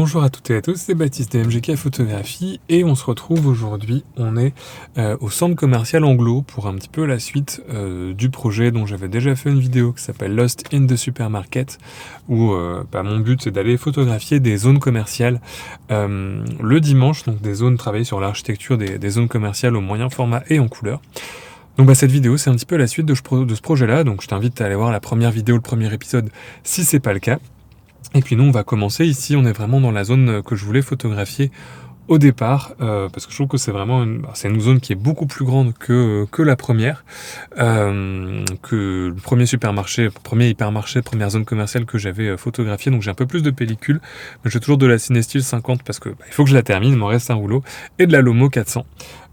Bonjour à toutes et à tous, c'est Baptiste de MGK Photographie et on se retrouve aujourd'hui, on est au centre commercial Anglo pour un petit peu la suite du projet dont j'avais déjà fait une vidéo qui s'appelle Lost in the Supermarket où mon but c'est d'aller photographier des zones commerciales le dimanche, donc des zones travaillées sur l'architecture des zones commerciales au moyen format et en couleur. Donc cette vidéo c'est un petit peu la suite de ce projet-là, donc je t'invite à aller voir la première vidéo, le premier épisode si c'est pas le cas. Et puis nous on va commencer ici, on est vraiment dans la zone que je voulais photographier au départ, parce que je trouve que c'est vraiment c'est une zone qui est beaucoup plus grande que la première, que le premier supermarché, premier hypermarché, première zone commerciale que j'avais photographié, donc j'ai un peu plus de pellicule, mais j'ai toujours de la Cinestill 50 parce que il faut que je la termine, il m'en reste un rouleau, et de la Lomo 400.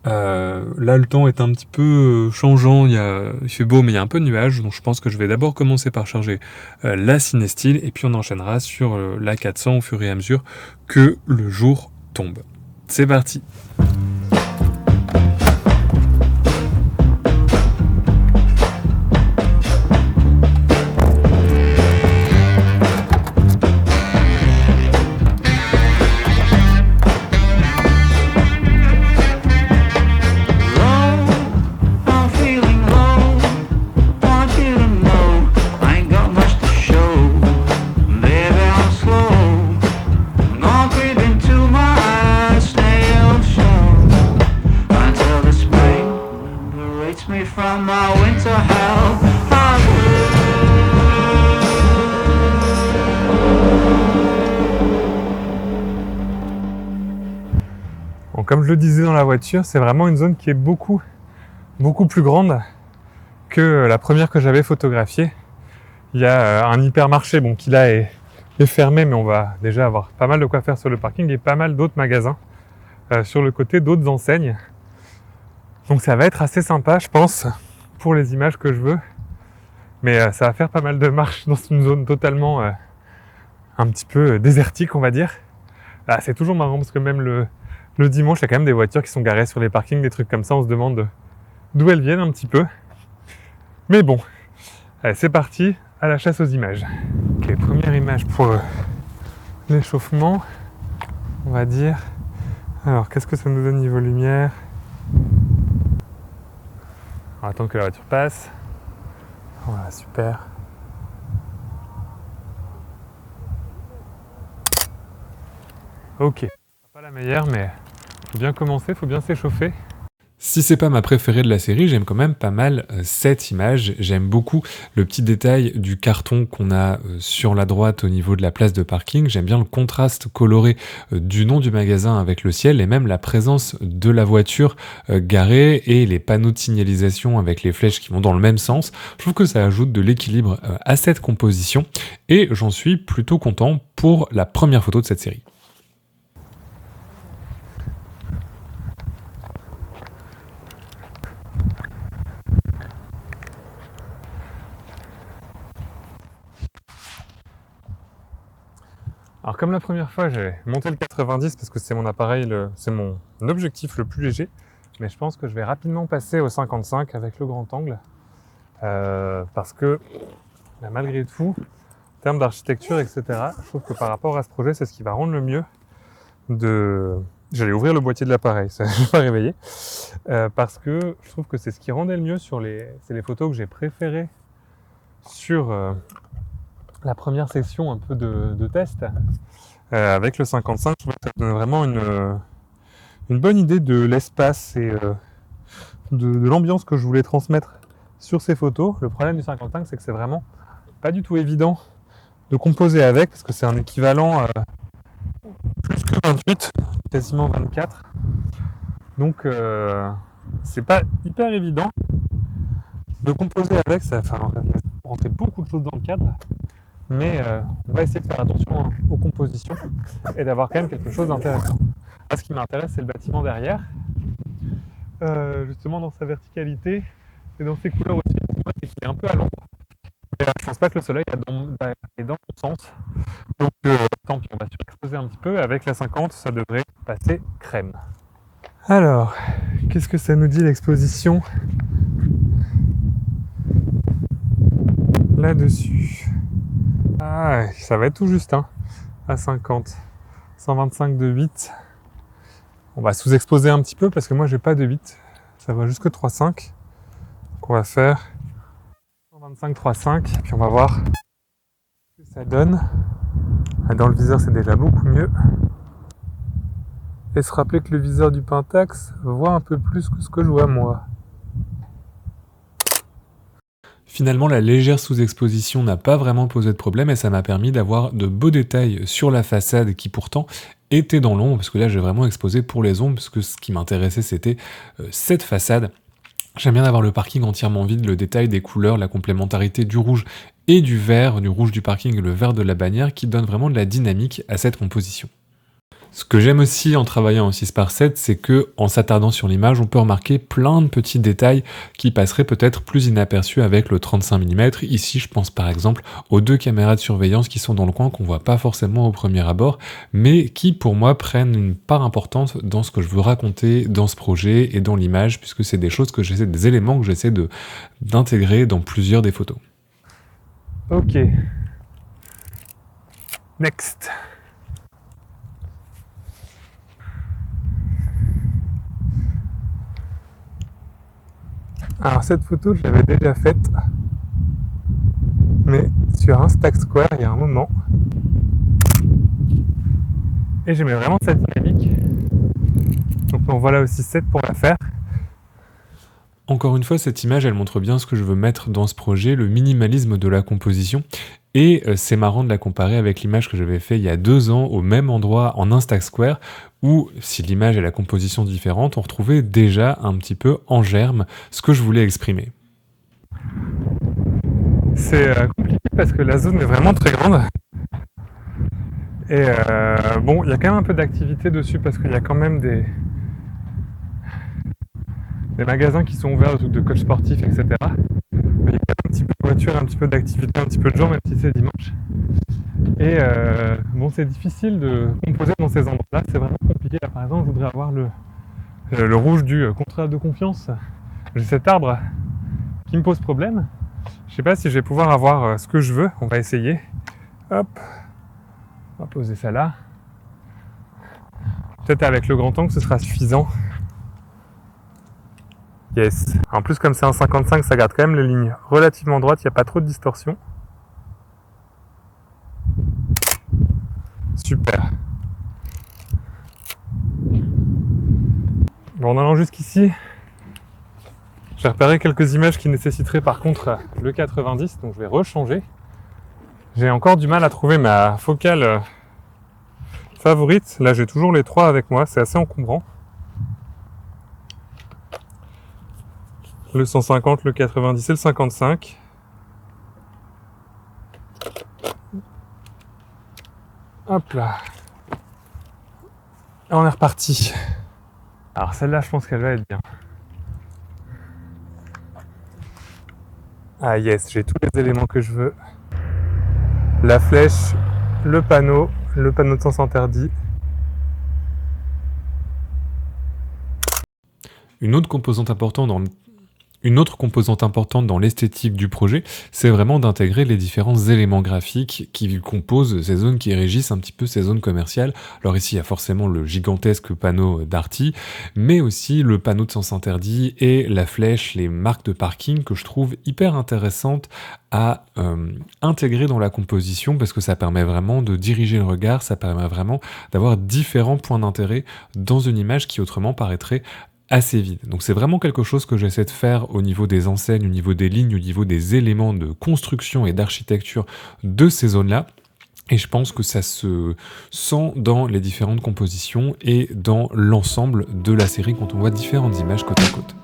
Là le temps est un petit peu changeant, il fait beau mais il y a un peu de nuages, donc je pense que je vais d'abord commencer par charger la Cinestill et puis on enchaînera sur la 400 au fur et à mesure que le jour tombe. C'est parti! Bon, comme je le disais dans la voiture, c'est vraiment une zone qui est beaucoup plus grande que la première que j'avais photographiée. Il y a un hypermarché qui là est fermé, mais on va déjà avoir pas mal de quoi faire sur le parking et pas mal d'autres magasins sur le côté, d'autres enseignes. Donc ça va être assez sympa, je pense, pour les images que je veux. Mais ça va faire pas mal de marches dans une zone totalement un petit peu désertique, on va dire. C'est toujours marrant parce que même le dimanche, il y a quand même des voitures qui sont garées sur les parkings, des trucs comme ça, on se demande d'où elles viennent un petit peu. Mais bon, allez, c'est parti, à la chasse aux images. Ok, première image pour l'échauffement, on va dire. Alors, qu'est-ce que ça nous donne niveau lumière? On va attendre que la voiture passe. Voilà, super. Ok, pas la meilleure, mais faut bien commencer, faut bien s'échauffer. Si c'est pas ma préférée de la série, j'aime quand même pas mal cette image. J'aime beaucoup le petit détail du carton qu'on a sur la droite au niveau de la place de parking. J'aime bien le contraste coloré du nom du magasin avec le ciel et même la présence de la voiture garée et les panneaux de signalisation avec les flèches qui vont dans le même sens. Je trouve que ça ajoute de l'équilibre à cette composition et j'en suis plutôt content pour la première photo de cette série. Alors comme la première fois, j'ai monté le 90 parce que c'est mon appareil, c'est mon objectif le plus léger, mais je pense que je vais rapidement passer au 55 avec le grand angle parce que malgré tout, en termes d'architecture, etc., je trouve que par rapport à ce projet, c'est ce qui va rendre le mieux J'allais ouvrir le boîtier de l'appareil, ça je vais pas réveiller, parce que je trouve que c'est ce qui rendait le mieux c'est les photos que j'ai préférées sur la première section un peu de test. Avec le 55, je trouve que ça donne vraiment une bonne idée de l'espace et de l'ambiance que je voulais transmettre sur ces photos. Le problème du 55, c'est que c'est vraiment pas du tout évident de composer avec, parce que c'est un équivalent plus que 28, quasiment 24. Donc c'est pas hyper évident de composer avec, ça va rentrer beaucoup de choses dans le cadre. Mais on va essayer de faire attention aux compositions et d'avoir quand même quelque chose d'intéressant. Là, ce qui m'intéresse, c'est le bâtiment derrière. Justement dans sa verticalité et dans ses couleurs aussi. C'est qu'il est un peu à l'ombre. Et je pense pas que le soleil est dans mon sens. Donc tant pis, on va surexposer un petit peu. Avec la 50, ça devrait passer crème. Alors, qu'est-ce que ça nous dit l'exposition là-dessus? Ah, ça va être tout juste, hein, à 50. 125 de 8. On va sous-exposer un petit peu parce que moi j'ai pas de 8. Ça va jusque 3,5. Donc on va faire 125, 3,5. Puis on va voir ce que ça donne. Dans le viseur c'est déjà beaucoup mieux. Et se rappeler que le viseur du Pentax voit un peu plus que ce que je vois moi. Finalement, la légère sous-exposition n'a pas vraiment posé de problème et ça m'a permis d'avoir de beaux détails sur la façade qui pourtant était dans l'ombre, parce que là j'ai vraiment exposé pour les ombres, parce que ce qui m'intéressait c'était cette façade. J'aime bien avoir le parking entièrement vide, le détail des couleurs, la complémentarité du rouge et du vert, du rouge du parking et le vert de la bannière qui donne vraiment de la dynamique à cette composition. Ce que j'aime aussi en travaillant en 6x7, c'est que en s'attardant sur l'image, on peut remarquer plein de petits détails qui passeraient peut-être plus inaperçus avec le 35 mm. Ici, je pense par exemple aux 2 caméras de surveillance qui sont dans le coin, qu'on voit pas forcément au premier abord, mais qui pour moi prennent une part importante dans ce que je veux raconter dans ce projet et dans l'image, puisque c'est des éléments que j'essaie d'intégrer dans plusieurs des photos. Ok. Next. Alors cette photo, je l'avais déjà faite, mais sur Instax Square il y a un moment. Et j'aimais vraiment cette dynamique. Donc en voilà aussi 7 pour la faire. Encore une fois, cette image, elle montre bien ce que je veux mettre dans ce projet, le minimalisme de la composition. Et c'est marrant de la comparer avec l'image que j'avais fait il y a 2 ans au même endroit en Instax Square, où si l'image et la composition différentes, on retrouvait déjà un petit peu en germe ce que je voulais exprimer. C'est compliqué parce que la zone est vraiment très grande. Et bon, il y a quand même un peu d'activité dessus parce qu'il y a quand même des magasins qui sont ouverts, des trucs de coach sportif, etc. Mais il y a un petit peu de voiture, un petit peu d'activité, un petit peu de gens, même si c'est dimanche. Et bon, c'est difficile de composer dans ces endroits-là, c'est vraiment compliqué. Là, par exemple, je voudrais avoir le rouge du contrat de confiance. J'ai cet arbre qui me pose problème. Je sais pas si je vais pouvoir avoir ce que je veux. On va essayer. Hop. On va poser ça là. Peut-être avec le grand angle, ce sera suffisant. Yes. En plus, comme c'est un 55, ça garde quand même les lignes relativement droites. Il n'y a pas trop de distorsion. Super. Bon, en allant jusqu'ici, j'ai repéré quelques images qui nécessiteraient par contre le 90, donc je vais rechanger. J'ai encore du mal à trouver ma focale favorite. Là, j'ai toujours les 3 avec moi, c'est assez encombrant. Le 150, le 90 et le 55. Hop là. Et on est reparti. Alors celle-là, je pense qu'elle va être bien. Ah yes, j'ai tous les éléments que je veux. La flèche, le panneau de sens interdit. Une autre composante importante dans l'esthétique du projet, c'est vraiment d'intégrer les différents éléments graphiques qui composent ces zones, qui régissent un petit peu ces zones commerciales. Alors ici, il y a forcément le gigantesque panneau Darty, mais aussi le panneau de sens interdit et la flèche, les marques de parking que je trouve hyper intéressantes à intégrer dans la composition parce que ça permet vraiment de diriger le regard, ça permet vraiment d'avoir différents points d'intérêt dans une image qui autrement paraîtrait assez vide. Donc c'est vraiment quelque chose que j'essaie de faire au niveau des enseignes, au niveau des lignes, au niveau des éléments de construction et d'architecture de ces zones-là. Et je pense que ça se sent dans les différentes compositions et dans l'ensemble de la série quand on voit différentes images côte à côte.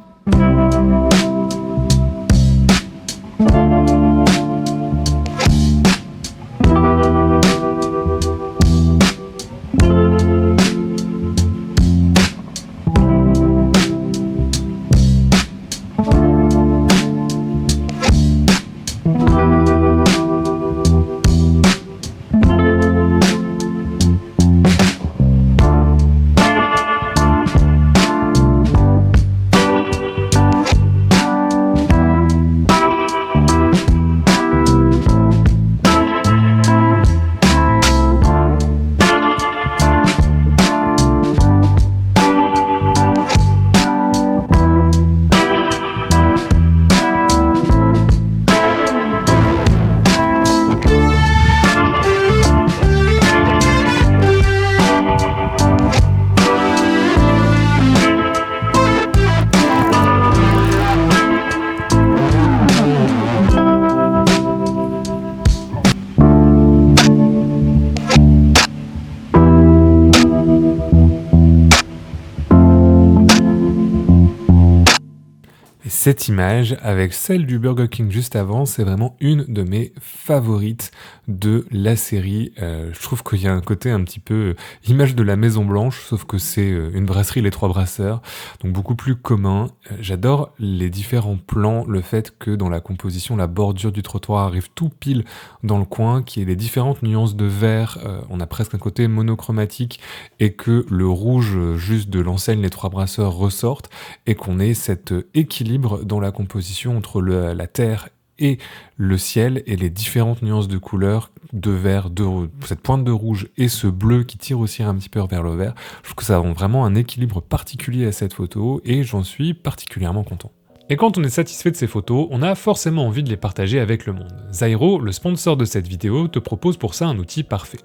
cette image avec celle du Burger King juste avant, c'est vraiment une de mes favorites de la série. Je trouve qu'il y a un côté un petit peu image de la Maison Blanche, sauf que c'est une brasserie Les Trois Brasseurs, donc beaucoup plus commun. J'adore les différents plans, le fait que dans la composition, la bordure du trottoir arrive tout pile dans le coin, qu'il y ait des différentes nuances de vert, on a presque un côté monochromatique, et que le rouge juste de l'enseigne Les Trois Brasseurs ressorte, et qu'on ait cet équilibre dans la composition entre la terre et le ciel et les différentes nuances de couleurs, de vert, cette pointe de rouge et ce bleu qui tire aussi un petit peu vers le vert. Je trouve que ça a vraiment un équilibre particulier à cette photo et j'en suis particulièrement content. Et quand on est satisfait de ces photos, on a forcément envie de les partager avec le monde. Zyro, le sponsor de cette vidéo, te propose pour ça un outil parfait.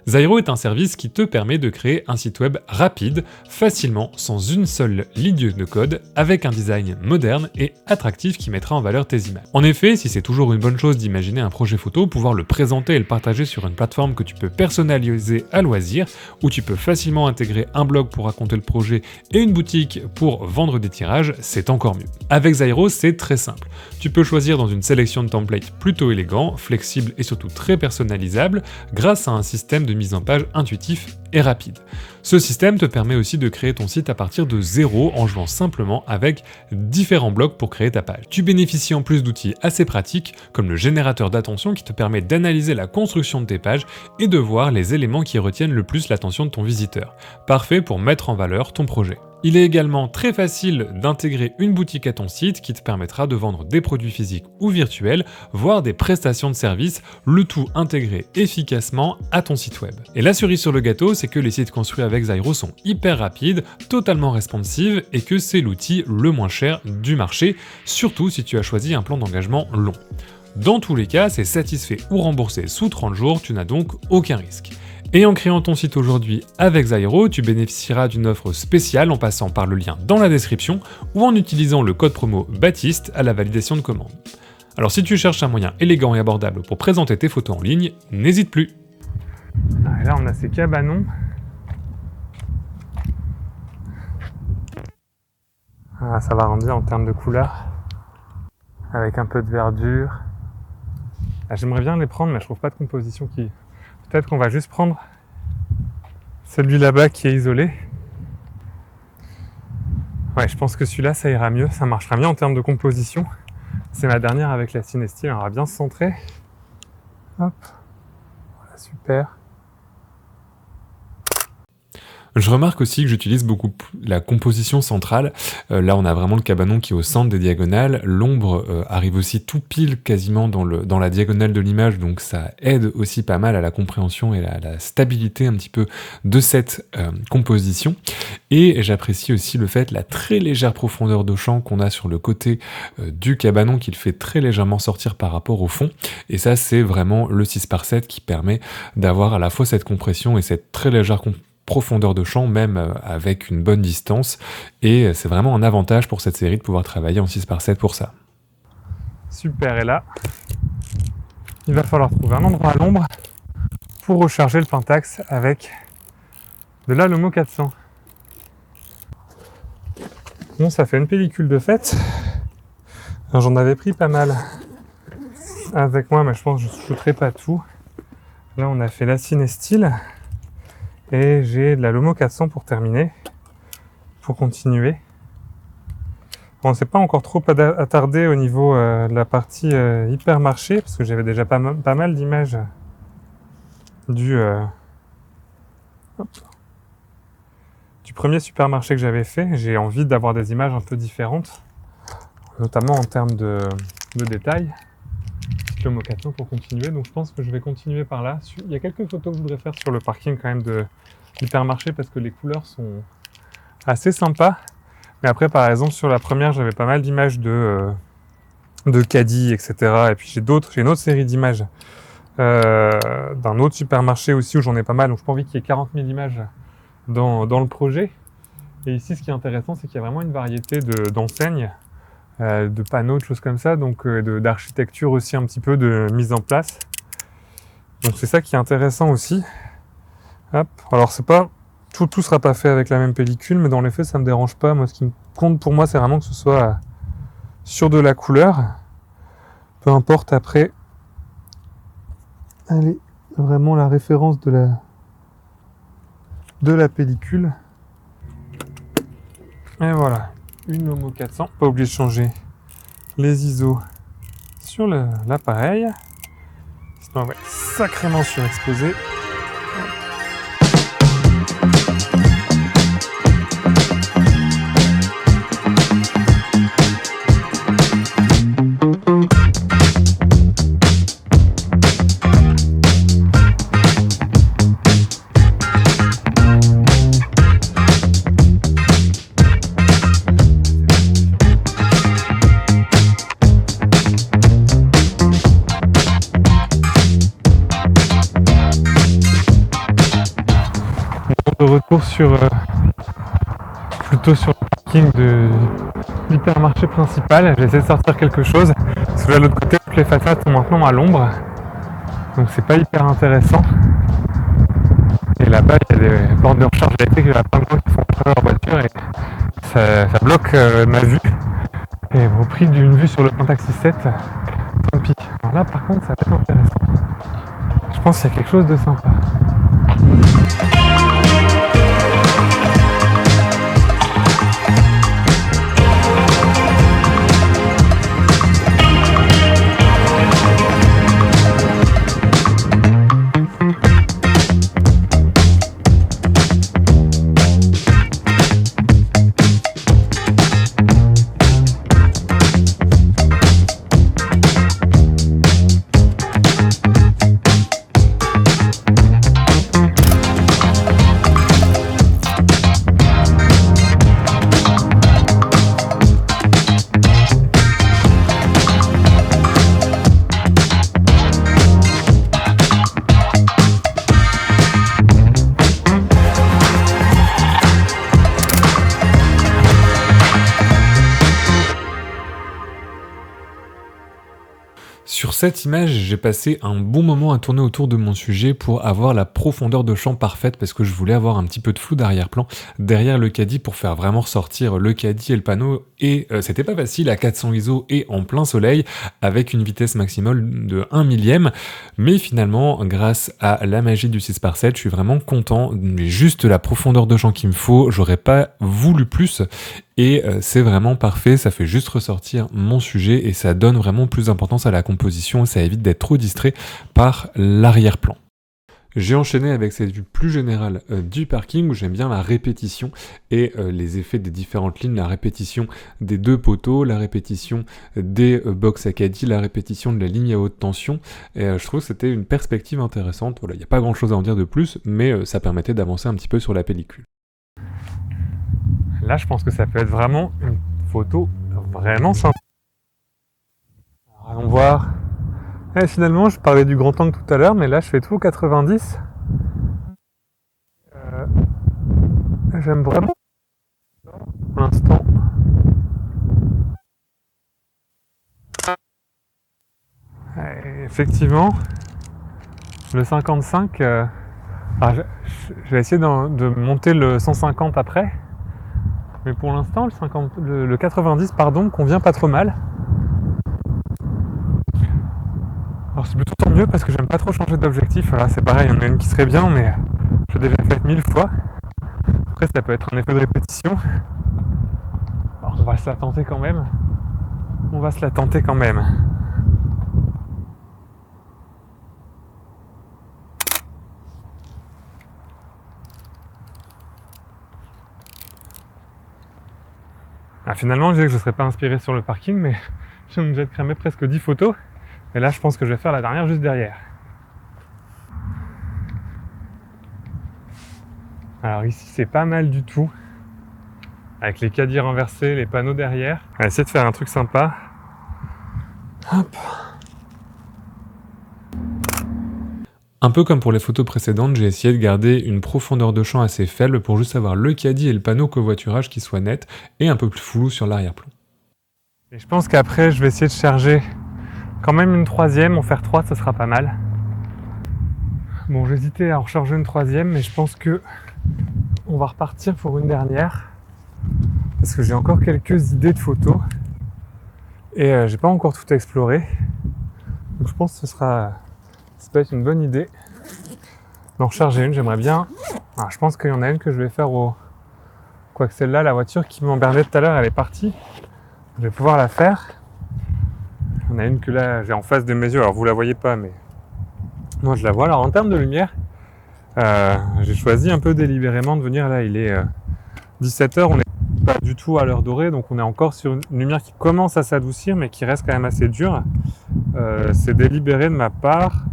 Zyro est un service qui te permet de créer un site web rapide, facilement, sans une seule ligne de code, avec un design moderne et attractif qui mettra en valeur tes images. En effet, si c'est toujours une bonne chose d'imaginer un projet photo, pouvoir le présenter et le partager sur une plateforme que tu peux personnaliser à loisir, où tu peux facilement intégrer un blog pour raconter le projet et une boutique pour vendre des tirages, c'est encore mieux. Avec Zyro, c'est très simple. Tu peux choisir dans une sélection de templates plutôt élégants, flexibles et surtout très personnalisables, grâce à un système de mise en page intuitif et rapide. Ce système te permet aussi de créer ton site à partir de zéro en jouant simplement avec différents blocs pour créer ta page. Tu bénéficies en plus d'outils assez pratiques comme le générateur d'attention qui te permet d'analyser la construction de tes pages et de voir les éléments qui retiennent le plus l'attention de ton visiteur. Parfait pour mettre en valeur ton projet. Il est également très facile d'intégrer une boutique à ton site qui te permettra de vendre des produits physiques ou virtuels, voire des prestations de services, le tout intégré efficacement à ton site web. Et la cerise sur le gâteau, c'est que les sites construits avec Zyro sont hyper rapides, totalement responsives et que c'est l'outil le moins cher du marché, surtout si tu as choisi un plan d'engagement long. Dans tous les cas, c'est satisfait ou remboursé sous 30 jours, tu n'as donc aucun risque. Et en créant ton site aujourd'hui avec Zyro, tu bénéficieras d'une offre spéciale en passant par le lien dans la description ou en utilisant le code promo Baptiste à la validation de commande. Alors si tu cherches un moyen élégant et abordable pour présenter tes photos en ligne, n'hésite plus. Et là on a ces cabanons. Ça va rendre bien en termes de couleurs, avec un peu de verdure. J'aimerais bien les prendre mais je trouve pas de composition qui... Peut-être qu'on va juste prendre celui là-bas qui est isolé. Ouais, je pense que celui-là, ça ira mieux, ça marchera mieux en termes de composition. C'est ma dernière avec la Cinestill, on va bien se centrer. Hop, voilà, super. Je remarque aussi que j'utilise beaucoup la composition centrale. Là, on a vraiment le cabanon qui est au centre des diagonales. L'ombre arrive aussi tout pile quasiment dans la diagonale de l'image, donc ça aide aussi pas mal à la compréhension et à la stabilité un petit peu de cette composition. Et j'apprécie aussi le fait, la très légère profondeur de champ qu'on a sur le côté du cabanon qui le fait très légèrement sortir par rapport au fond. Et ça, c'est vraiment le 6x7 qui permet d'avoir à la fois cette compression et cette très légère profondeur de champ, même avec une bonne distance, et c'est vraiment un avantage pour cette série de pouvoir travailler en 6x7 pour ça. Super, et là, il va falloir trouver un endroit à l'ombre pour recharger le Pentax avec de la Lomo 400. Bon, ça fait une pellicule de fête. Alors, j'en avais pris pas mal avec moi, mais je pense que je ne shooterai pas tout. Là, on a fait la Cinestill. Et j'ai de la Lomo 400 pour terminer, pour continuer. Bon, on ne s'est pas encore trop attardé au niveau de la partie hypermarché, parce que j'avais déjà pas mal d'images du premier supermarché que j'avais fait. J'ai envie d'avoir des images un peu différentes, notamment en termes de détails. Lomo 400 pour continuer, donc je pense que je vais continuer par là. Il y a quelques photos que je voudrais faire sur le parking quand même de l'hypermarché parce que les couleurs sont assez sympas. Mais après, par exemple, sur la première, j'avais pas mal d'images de caddies, etc. Et puis j'ai une autre série d'images d'un autre supermarché aussi où j'en ai pas mal, donc je n'ai pas envie qu'il y ait 40 000 images dans le projet. Et ici, ce qui est intéressant, c'est qu'il y a vraiment une variété d'enseignes, de panneaux, de choses comme ça, donc d'architecture aussi un petit peu de mise en place. Donc c'est ça qui est intéressant aussi. Hop. Alors c'est pas tout sera pas fait avec la même pellicule, mais dans les faits ça me dérange pas. Moi, ce qui me compte pour moi, c'est vraiment que ce soit sur de la couleur. Peu importe après. Allez, vraiment la référence de la pellicule. Et voilà, une Homo 400. Pas oublié de changer les ISO sur l'appareil. Sinon on va être sacrément surexposé. De retour plutôt sur le parking de l'hypermarché principal. J'ai essayé de sortir quelque chose parce que là de l'autre côté toutes les façades sont maintenant à l'ombre, donc c'est pas hyper intéressant. Et là-bas il y a des bornes de recharge électrique, il y a plein de gens qui font charger leur voiture et ça bloque ma vue. Et au prix d'une vue sur le Pentax 7, tant pis. Alors là par contre ça peut être intéressant. Je pense qu'il y a quelque chose de sympa. Sur cette image, j'ai passé un bon moment à tourner autour de mon sujet pour avoir la profondeur de champ parfaite parce que je voulais avoir un petit peu de flou d'arrière-plan derrière le caddie pour faire vraiment ressortir le caddie et le panneau et c'était pas facile à 400 ISO et en plein soleil avec une vitesse maximale de 1 millième mais finalement grâce à la magie du 6x7 je suis vraiment content, j'ai juste la profondeur de champ qu'il me faut, j'aurais pas voulu plus et c'est vraiment parfait, ça fait juste ressortir mon sujet et ça donne vraiment plus d'importance à la composition et ça évite d'être trop distrait par l'arrière-plan. J'ai enchaîné avec cette vue plus générale du parking où j'aime bien la répétition et les effets des différentes lignes, la répétition des deux poteaux, la répétition des box à caddie, la répétition de la ligne à haute tension et je trouve que c'était une perspective intéressante. Voilà, il n'y a pas grand chose à en dire de plus mais ça permettait d'avancer un petit peu sur la pellicule. Là, je pense que ça peut être vraiment une photo vraiment sympa. Alors, allons voir. Et finalement, je parlais du grand angle tout à l'heure, mais là, je fais tout 90. J'aime vraiment pour l'instant. Effectivement, le 55, je vais essayer de monter le 150 après. Mais pour l'instant, le 90 pardon, convient pas trop mal. Alors c'est plutôt tant mieux parce que j'aime pas trop changer d'objectif. Là c'est pareil, il y en a une qui serait bien, mais je l'ai déjà faite 1000 fois. Après ça peut être un effet de répétition. Alors on va se la tenter quand même. Ah, finalement, je disais que je ne serais pas inspiré sur le parking, mais j'ai déjà cramé presque 10 photos. Et là, je pense que je vais faire la dernière juste derrière. Alors ici, c'est pas mal du tout. Avec les caddies renversés, les panneaux derrière. On va essayer de faire un truc sympa. Hop. Un peu comme pour les photos précédentes, j'ai essayé de garder une profondeur de champ assez faible pour juste avoir le caddie et le panneau covoiturage qui soient nets et un peu plus flou sur l'arrière-plan. Et je pense qu'après, je vais essayer de charger quand même une troisième. En faire 3, ça sera pas mal. Bon, j'hésitais à en recharger une troisième, mais je pense que on va repartir pour une dernière. Parce que j'ai encore quelques idées de photos. Et j'ai pas encore tout exploré. Donc je pense que ça peut être une bonne idée d'en recharger une. J'aimerais bien. Alors, je pense qu'il y en a une que je vais faire quoique celle-là, la voiture qui m'emmerdait tout à l'heure, elle est partie. Je vais pouvoir la faire. Il y en a une que là, j'ai en face de mes yeux. Alors vous la voyez pas, mais moi je la vois. Alors en termes de lumière, j'ai choisi un peu délibérément de venir là. Il est 17h, on n'est pas du tout à l'heure dorée, donc on est encore sur une lumière qui commence à s'adoucir, mais qui reste quand même assez dure. C'est délibéré de ma part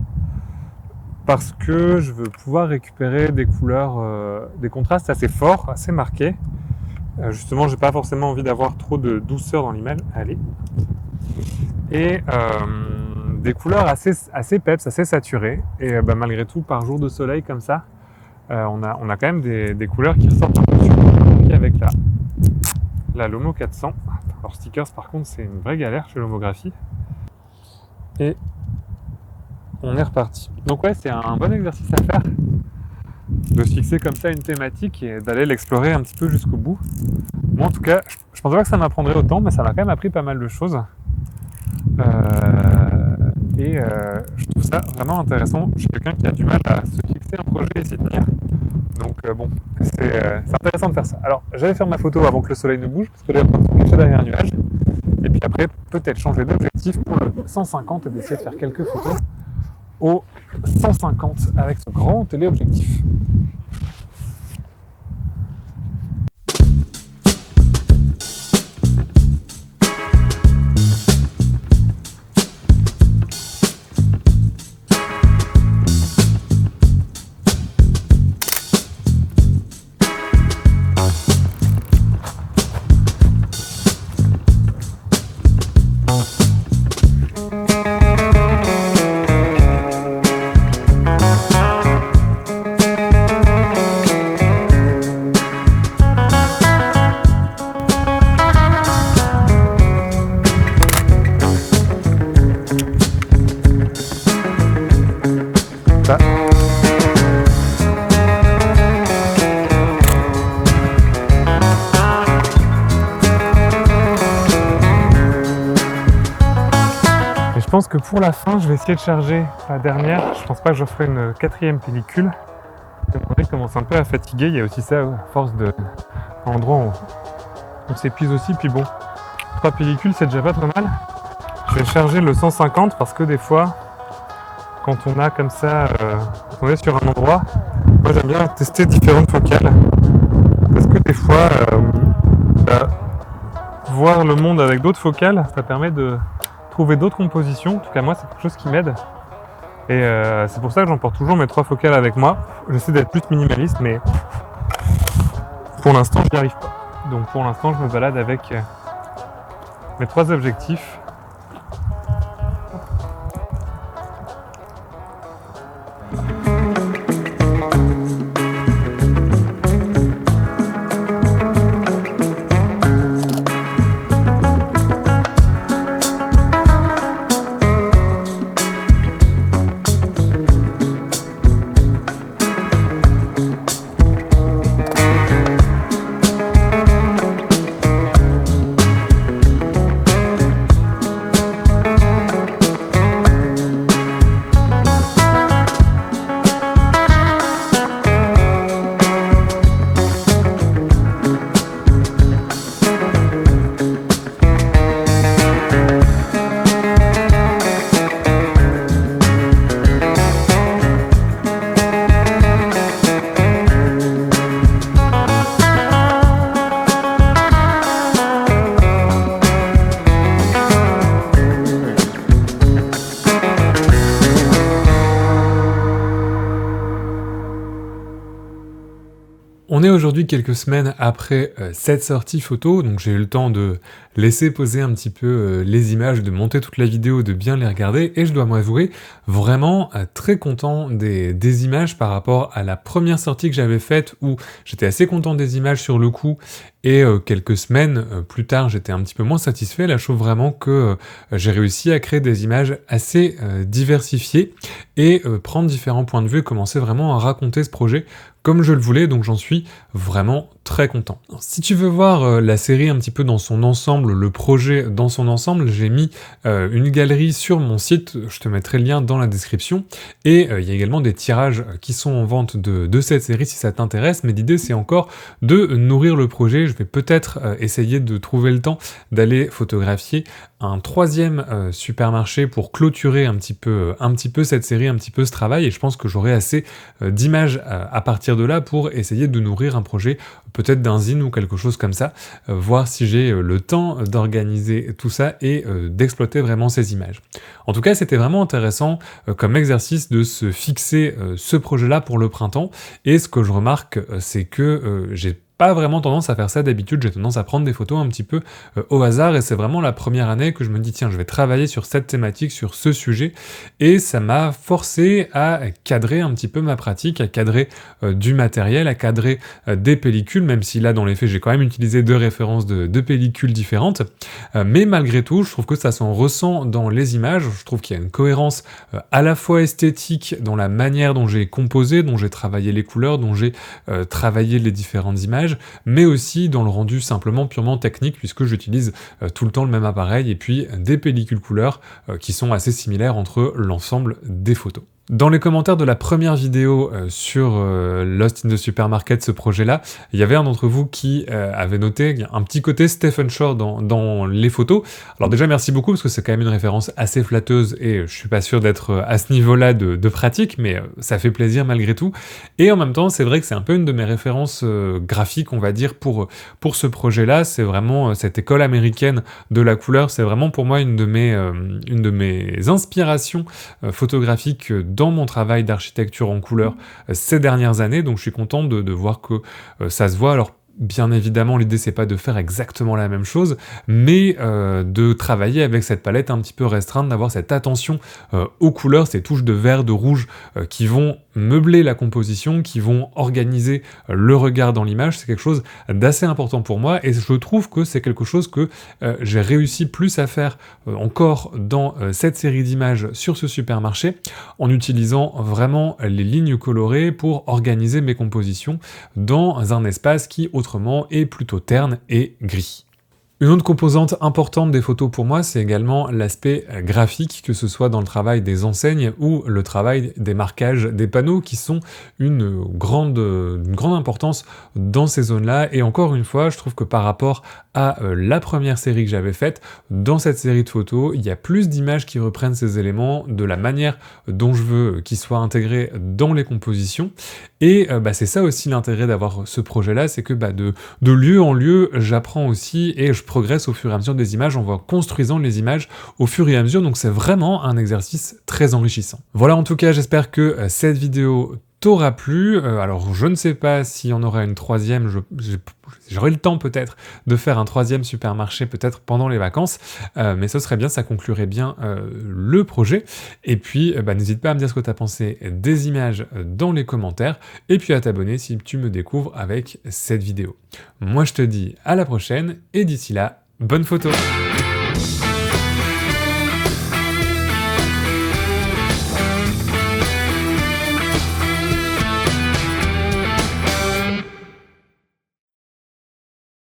parce que je veux pouvoir récupérer des couleurs, des contrastes assez forts, assez marqués. Justement, j'ai pas forcément envie d'avoir trop de douceur dans l'image. Allez. Et des couleurs assez peps, assez saturées. Et malgré tout, par jour de soleil comme ça, on a quand même des couleurs qui ressortent un peu sur avec la Lomo 400. Alors stickers par contre c'est une vraie galère chez Lomographie. Et on est reparti. Donc ouais, c'est un bon exercice à faire de se fixer comme ça une thématique et d'aller l'explorer un petit peu jusqu'au bout. Moi en tout cas, je pensais pas que ça m'apprendrait autant, mais ça m'a quand même appris pas mal de choses. Je trouve ça vraiment intéressant. Je suis quelqu'un qui a du mal à se fixer un projet et s'y tenir. Donc bon, c'est intéressant de faire ça. Alors, j'allais faire ma photo avant que le soleil ne bouge, parce que là, on se cacher derrière un nuage. Et puis après, peut-être changer d'objectif pour le 150 et d'essayer de faire quelques photos au 150 avec ce grand téléobjectif. Je pense que pour la fin, je vais essayer de charger la dernière. Je pense pas que je ferai une 4e pellicule. On commence un peu à fatiguer. Il y a aussi ça, à force de l'endroit où on s'épuise aussi. Puis bon, 3 pellicules, c'est déjà pas trop mal. Je vais charger le 150 parce que des fois, quand on a comme ça, quand on est sur un endroit, moi j'aime bien tester différentes focales. Parce que des fois, voir le monde avec d'autres focales, ça permet de trouver d'autres compositions. En tout cas moi c'est quelque chose qui m'aide et c'est pour ça que j'emporte toujours mes 3 focales avec moi. J'essaie d'être plus minimaliste mais pour l'instant je n'y arrive pas. Donc pour l'instant je me balade avec mes 3 objectifs. On est aujourd'hui quelques semaines après cette sortie photo, donc j'ai eu le temps de laisser poser un petit peu les images, de monter toute la vidéo, de bien les regarder, et je dois m'avouer vraiment très content des images par rapport à la première sortie que j'avais faite où j'étais assez content des images sur le coup, et quelques semaines plus tard j'étais un petit peu moins satisfait. Là je trouve vraiment que j'ai réussi à créer des images assez diversifiées et prendre différents points de vue et commencer vraiment à raconter ce projet comme je le voulais, donc j'en suis vraiment très content. Alors, si tu veux voir la série un petit peu dans son ensemble, le projet dans son ensemble, j'ai mis une galerie sur mon site, je te mettrai le lien dans la description, et il y a également des tirages qui sont en vente de cette série si ça t'intéresse, mais l'idée c'est encore de nourrir le projet. Je vais peut-être essayer de trouver le temps d'aller photographier un troisième supermarché pour clôturer un petit peu cette série, un petit peu ce travail, et je pense que j'aurai assez d'images à partir de là pour essayer de nourrir un projet, peut-être d'un zine ou quelque chose comme ça, voir si j'ai le temps d'organiser tout ça et d'exploiter vraiment ces images. En tout cas, c'était vraiment intéressant comme exercice de se fixer ce projet-là pour le printemps, et ce que je remarque, c'est que j'ai pas vraiment tendance à faire ça d'habitude, j'ai tendance à prendre des photos un petit peu au hasard, et c'est vraiment la première année que je me dis tiens, je vais travailler sur cette thématique, sur ce sujet, et ça m'a forcé à cadrer un petit peu ma pratique, à cadrer du matériel, à cadrer des pellicules, même si là dans les faits j'ai quand même utilisé deux références de pellicules différentes, mais malgré tout je trouve que ça s'en ressent dans les images, je trouve qu'il y a une cohérence à la fois esthétique dans la manière dont j'ai composé, dont j'ai travaillé les couleurs, dont j'ai travaillé les différentes images, mais aussi dans le rendu simplement purement technique, puisque j'utilise tout le temps le même appareil, et puis des pellicules couleurs qui sont assez similaires entre l'ensemble des photos. Dans les commentaires de la première vidéo sur Lost in the Supermarket, ce projet-là, il y avait un d'entre vous qui avait noté un petit côté Stephen Shore dans les photos. Alors déjà, merci beaucoup, parce que c'est quand même une référence assez flatteuse, et je suis pas sûr d'être à ce niveau-là de pratique, mais ça fait plaisir malgré tout. Et en même temps, c'est vrai que c'est un peu une de mes références graphiques, on va dire, pour ce projet-là. C'est vraiment cette école américaine de la couleur, c'est vraiment pour moi une de mes inspirations photographiques dans mon travail d'architecture en couleur ces dernières années, donc je suis content de voir que ça se voit. Alors bien évidemment, l'idée c'est pas de faire exactement la même chose, mais de travailler avec cette palette un petit peu restreinte, d'avoir cette attention aux couleurs, ces touches de vert, de rouge qui vont meubler la composition, qui vont organiser le regard dans l'image. C'est quelque chose d'assez important pour moi, et je trouve que c'est quelque chose que j'ai réussi plus à faire encore dans cette série d'images sur ce supermarché, en utilisant vraiment les lignes colorées pour organiser mes compositions dans un espace qui autrement est plutôt terne et gris. Une autre composante importante des photos pour moi, c'est également l'aspect graphique, que ce soit dans le travail des enseignes ou le travail des marquages des panneaux, qui sont une grande importance dans ces zones-là. Et encore une fois, je trouve que par rapport à la première série que j'avais faite, dans cette série de photos, il y a plus d'images qui reprennent ces éléments de la manière dont je veux qu'ils soient intégrés dans les compositions. Et c'est ça aussi l'intérêt d'avoir ce projet-là, c'est que de lieu en lieu, j'apprends aussi et je progresse au fur et à mesure des images, on va construisant les images au fur et à mesure, donc c'est vraiment un exercice très enrichissant. Voilà, en tout cas, j'espère que cette vidéo t'aura plu. Alors je ne sais pas s'il y en aura une troisième, j'aurai le temps peut-être de faire un troisième supermarché peut-être pendant les vacances, mais ce serait bien, ça conclurait bien le projet. Et puis n'hésite pas à me dire ce que tu as pensé des images dans les commentaires, et puis à t'abonner si tu me découvres avec cette vidéo. Moi je te dis à la prochaine, et d'ici là, bonne photo!